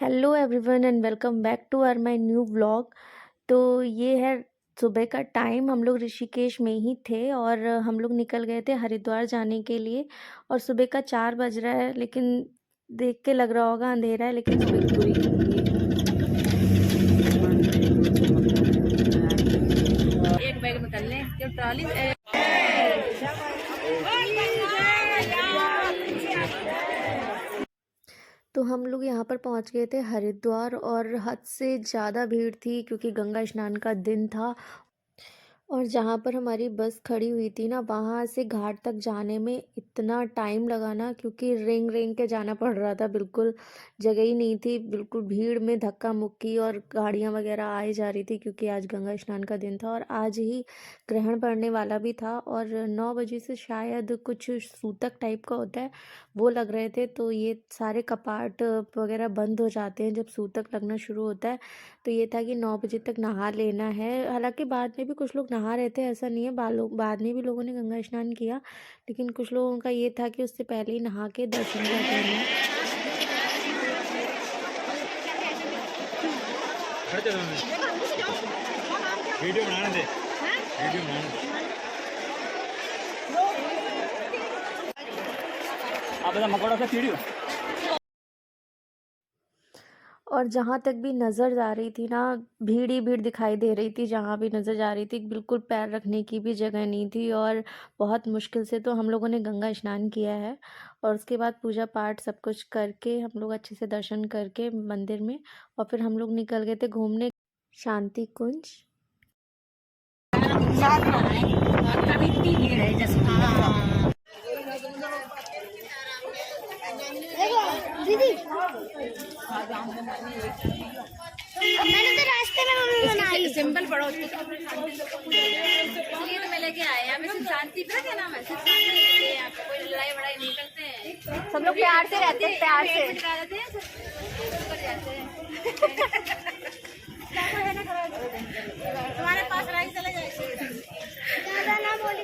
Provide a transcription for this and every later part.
Hello everyone and welcome back to our my new vlog. तो ये है सुबह का टाइम। हम लोग ऋषिकेश में ही थे और हम लोग निकल गए थे हरिद्वार जाने के लिए। और सुबह का 4 बज रहा है, लेकिन देख के लग रहा होगा अंधेरा है, लेकिन सुबह की पूरी एक बैग में कर लें क्यों ट्रॉली तो हम लोग यहाँ पर पहुँच गए थे हरिद्वार और हद से ज़्यादा भीड़ थी क्योंकि गंगा स्नान का दिन था। और जहाँ पर हमारी बस खड़ी हुई थी ना, वहाँ से घाट तक जाने में इतना टाइम लगा ना, क्योंकि रेंग रेंग के जाना पड़ रहा था। बिल्कुल जगह ही नहीं थी, बिल्कुल भीड़ में धक्का मुक्की और गाड़ियाँ वगैरह आई जा रही थी क्योंकि आज गंगा स्नान का दिन था और आज ही ग्रहण पड़ने वाला भी था। और 9 बजे से शायद कुछ सूतक टाइप का होता है वो लग रहे थे, तो ये सारे कपाट वगैरह बंद हो जाते हैं जब सूतक लगना शुरू होता है। तो ये था कि 9 बजे तक नहा लेना है। हालांकि बाद में भी कुछ लोग नहा रहे थे, ऐसा नहीं है, बाद में भी लोगों ने गंगा स्नान किया, लेकिन कुछ लोगों का ये था कि उससे पहले ही नहा के दर्शन कर लेना। वीडियो बनाने दे, वीडियो बनाने दे। आप मकोड़ा से वीडियो। और जहाँ तक भी नज़र जा रही थी ना, भीड़ ही भीड़ दिखाई दे रही थी। जहाँ भी नज़र जा रही थी बिल्कुल पैर रखने की भी जगह नहीं थी और बहुत मुश्किल से तो हम लोगों ने गंगा स्नान किया है। और उसके बाद पूजा पाठ सब कुछ करके हम लोग अच्छे से दर्शन करके मंदिर में, और फिर हम लोग निकल गए थे घूमने शांति कुंज। दीदी मैंने तो रास्ते में मम्मी बनाई सिंपल पढ़ो इसलिए तो मैं लेके आया। मैं शांति पे क्या नाम है, यहाँ पे कोई लड़ाई वड़ाई नहीं करते हैं, सब लोग प्यार से रहते हैं, प्यार से तुम्हारे पास राई चले जाए,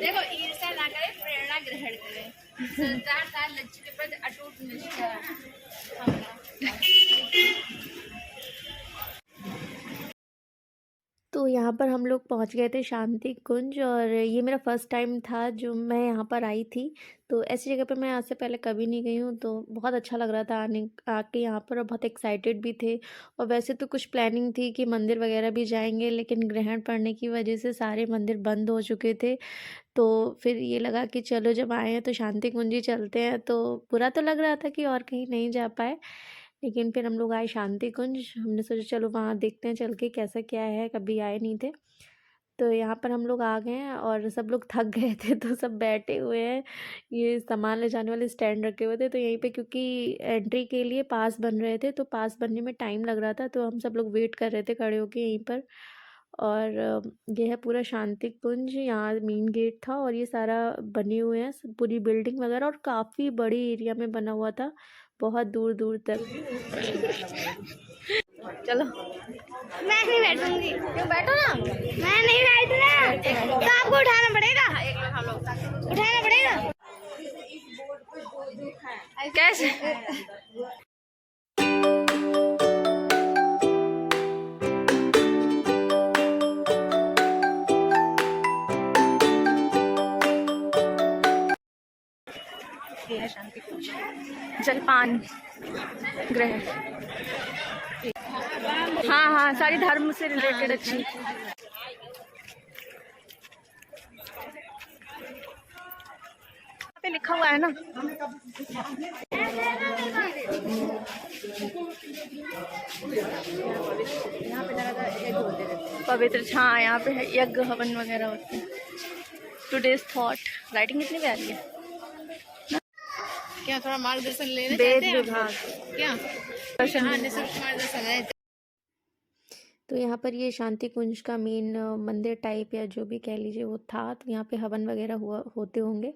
देखो ईर्ष्या ना करे, प्रेरणा ग्रहण करे, सरदार लक्ष्य के प्रति अटूट निष्ठा। तो यहाँ पर हम लोग पहुँच गए थे शांति कुंज, और ये मेरा फर्स्ट टाइम था जो मैं यहाँ पर आई थी। तो ऐसी जगह पर मैं आज से पहले कभी नहीं गई हूँ, तो बहुत अच्छा लग रहा था आके यहाँ पर, और बहुत एक्साइटेड भी थे। और वैसे तो कुछ प्लानिंग थी कि मंदिर वगैरह भी जाएंगे, लेकिन ग्रहण पड़ने की वजह से सारे मंदिर बंद हो चुके थे। तो फिर ये लगा कि चलो जब आए हैं तो शांति कुंज ही चलते हैं। तो बुरा तो लग रहा था कि और कहीं नहीं जा पाए, लेकिन फिर हम लोग आए शांति कुंज। हमने सोचा चलो वहाँ देखते हैं चल के कैसा क्या है, कभी आए नहीं थे। तो यहाँ पर हम लोग आ गए हैं और सब लोग थक गए थे तो सब बैठे हुए हैं। ये सामान ले जाने वाले स्टैंड रखे हुए थे, तो यहीं पे क्योंकि एंट्री के लिए पास बन रहे थे, तो पास बनने में टाइम लग रहा था, तो हम सब लोग वेट कर रहे थे खड़े होके यहीं पर। और ये है पूरा शांति कुंज, यहाँ मेन गेट था और ये सारा बने हुए हैं पूरी बिल्डिंग वगैरह, और काफ़ी बड़ी एरिया में बना हुआ था, बहुत दूर दूर तक। चलो मैं नहीं बैठूंगी, क्यों बैठो ना, मैं नहीं बैठना, तो आपको उठाना पड़ेगा, उठाना पड़ेगा कैसे। शांति कुंज जलपान ग्रह, हाँ हाँ सारी धर्म से रिलेटेड अच्छी। पे लिखा हुआ है ना, पवित्र, हाँ यहाँ पे यज्ञ हवन वगैरह होते हैं। टुडेज थॉट, राइटिंग कितनी प्यारी है। क्या थोड़ा मार्गदर्शन लेने वेद विभाग क्या मार्गदर्शन है। तो यहाँ पर ये शांति कुंज का मेन मंदिर टाइप या जो भी कह लीजिए वो था, तो यहाँ पे हवन वगैरह होते होंगे।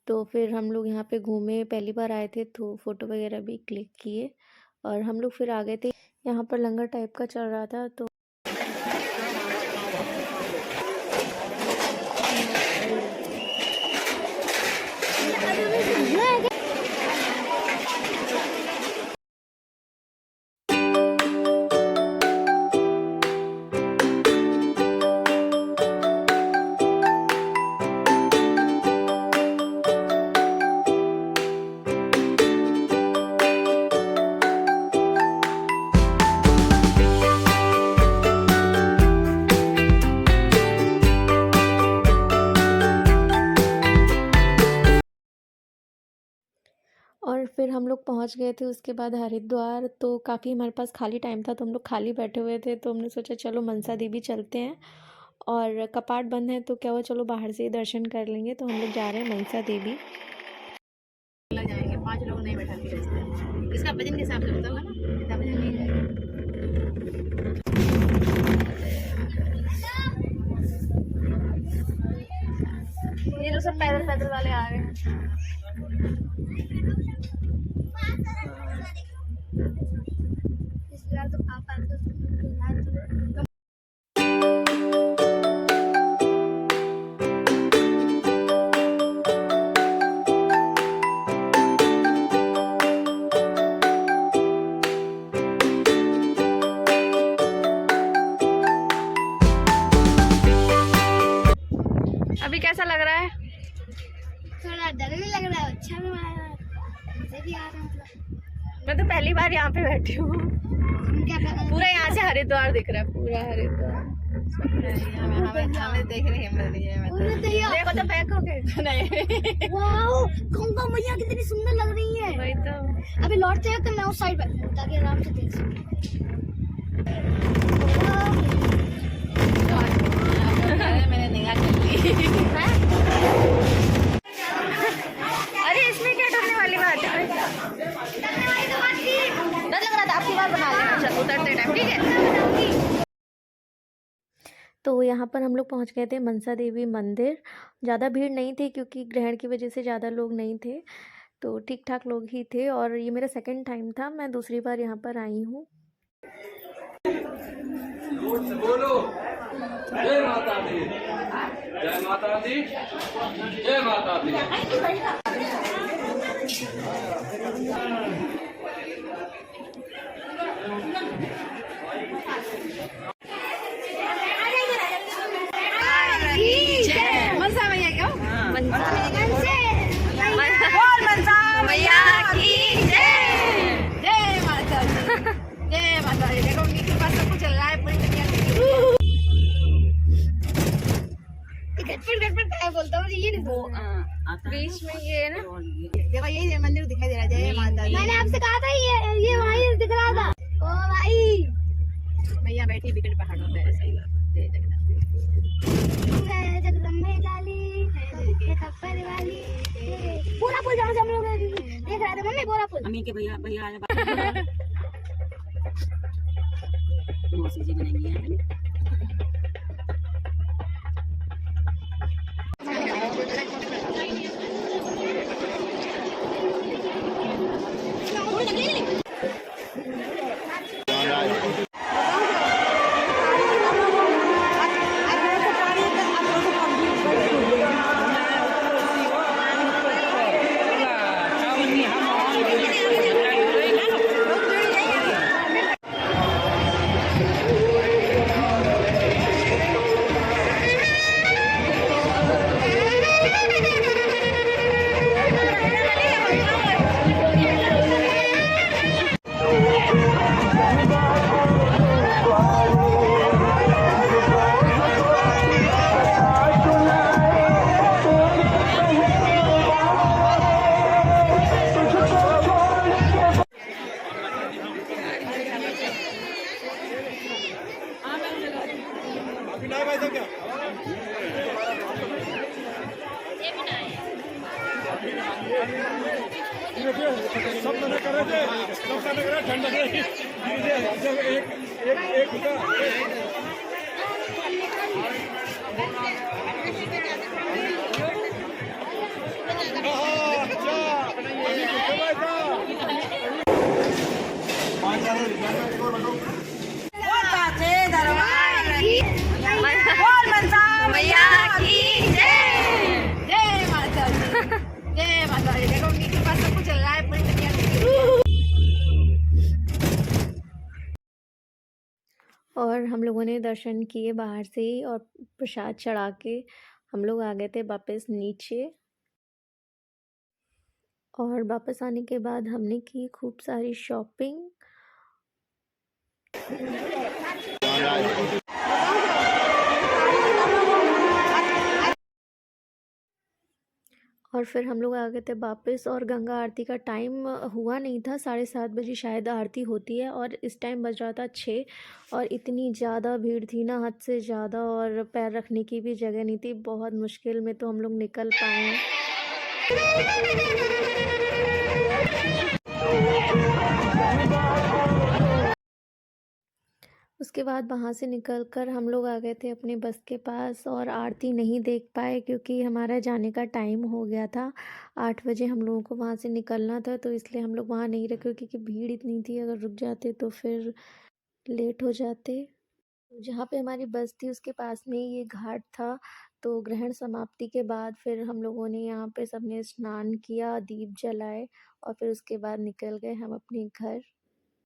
तो फिर हम लोग यहाँ पे घूमे, पहली बार आए थे तो फ़ोटो वगैरह भी क्लिक किए और हम लोग फिर आ गए थे। यहाँ पर लंगर टाइप का चल रहा था, तो और फिर हम लोग पहुंच गए थे उसके बाद हरिद्वार। तो काफ़ी हमारे पास खाली टाइम था, तो हम लोग खाली बैठे हुए थे, तो हमने सोचा चलो मनसा देवी चलते हैं। और कपाट बंद है तो क्या हुआ, चलो बाहर से ही दर्शन कर लेंगे। तो हम लोग जा रहे हैं मनसा देवी। लग जाएंगे, 5 लोग नहीं बैठा के इसका वजन के हिसाब से होता होगा ना, इतना वजन नहीं है। ये लोग सब पैदल पैदल वाले आ रहे हैं। तो पापा अभी कैसा लग रहा है? थोड़ा डर भी लग रहा है, अच्छा भी लग रहा है, मजे भी आ रहा है। मतलब मैं तो पहली बार यहाँ पे बैठी हूँ। क्या पूरा यहाँ से हरिद्वार दिख रहा है, पूरा हरिद्वार। हमें देख रही है, देखो तो बैक हो गए। नहीं वाओ, गंगा मैया कितनी सुंदर लग रही है। वही तो। अभी लौटते हैं तो मैं उस साइड बैठूं ताकि आराम से देख सकूं। मैंने निगाह कर ली। अरे इसमें क्या डरने वाली बात है? डर लग रहा था, आपकी बात बना लेना। चल उतरते टाइम ठीक है। तो यहाँ पर हम लोग पहुँच गए थे मनसा देवी मंदिर। ज़्यादा भीड़ नहीं थी क्योंकि ग्रहण की वजह से ज़्यादा लोग नहीं थे, तो ठीक ठाक लोग ही थे। और ये मेरा सेकंड टाइम था, मैं दूसरी बार यहाँ पर आई हूँ। बोलो जय माता दी, जय माता दी, जय माता दी। मनसा मैया क्यों? मनसा मैया की जय। जय माता दी, जय माता दी। देखो उनकी कृपा सब कुछ चल रहा है पूरी दुनिया में। गटपट क्या बोलता हूँ ये नहीं बोल। बीच में ये ना, देखो यही मंदिर दिखाई दे रहा है। जय माता दी। मैंने आपसे कहा था ये वहीं दिख रहा था। ओ भाई मैया बैठी बिकट पहाड़ों पे। सही बात। जय जगन्नाथ। जय जगदम्बे काली, जय खप्पर वाली। पूरा पुल जहाँ से हम लोग देख रहे थे मम्मी, पूरा पुल। अम्मी के भैया भैया आया मौसी जी बनाएंगी। सब मना कर रहे थे, सब मना कर रहे ठंडा एक मैया की जय। जय माता दी, जय माता दी। देखो उनकी कृपा सब कुछ चल रहा है पूरी दुनिया में। और हम लोगों ने दर्शन किए बाहर से ही, और प्रसाद चढ़ा के हम लोग आ गए थे वापस नीचे। और वापस आने के बाद हमने की खूब सारी शॉपिंग। और फिर हम लोग आ गए थे वापस और गंगा आरती का टाइम हुआ नहीं था, 7:30 बजे शायद आरती होती है और इस टाइम बज रहा था 6 और इतनी ज़्यादा भीड़ थी ना, हद से ज़्यादा, और पैर रखने की भी जगह नहीं थी। बहुत मुश्किल में तो हम लोग निकल पाए हैं। उसके बाद वहाँ से निकल कर हम लोग आ गए थे अपने बस के पास और आरती नहीं देख पाए क्योंकि हमारा जाने का टाइम हो गया था। 8 बजे हम लोगों को वहाँ से निकलना था, तो इसलिए हम लोग वहाँ नहीं रुके क्योंकि भीड़ इतनी थी, अगर रुक जाते तो फिर लेट हो जाते। जहाँ पे हमारी बस थी उसके पास में ही ये घाट था, तो ग्रहण समाप्ति के बाद फिर हम लोगों ने यहाँ पे सबने स्नान किया, दीप जलाए और फिर उसके बाद निकल गए हम अपने घर।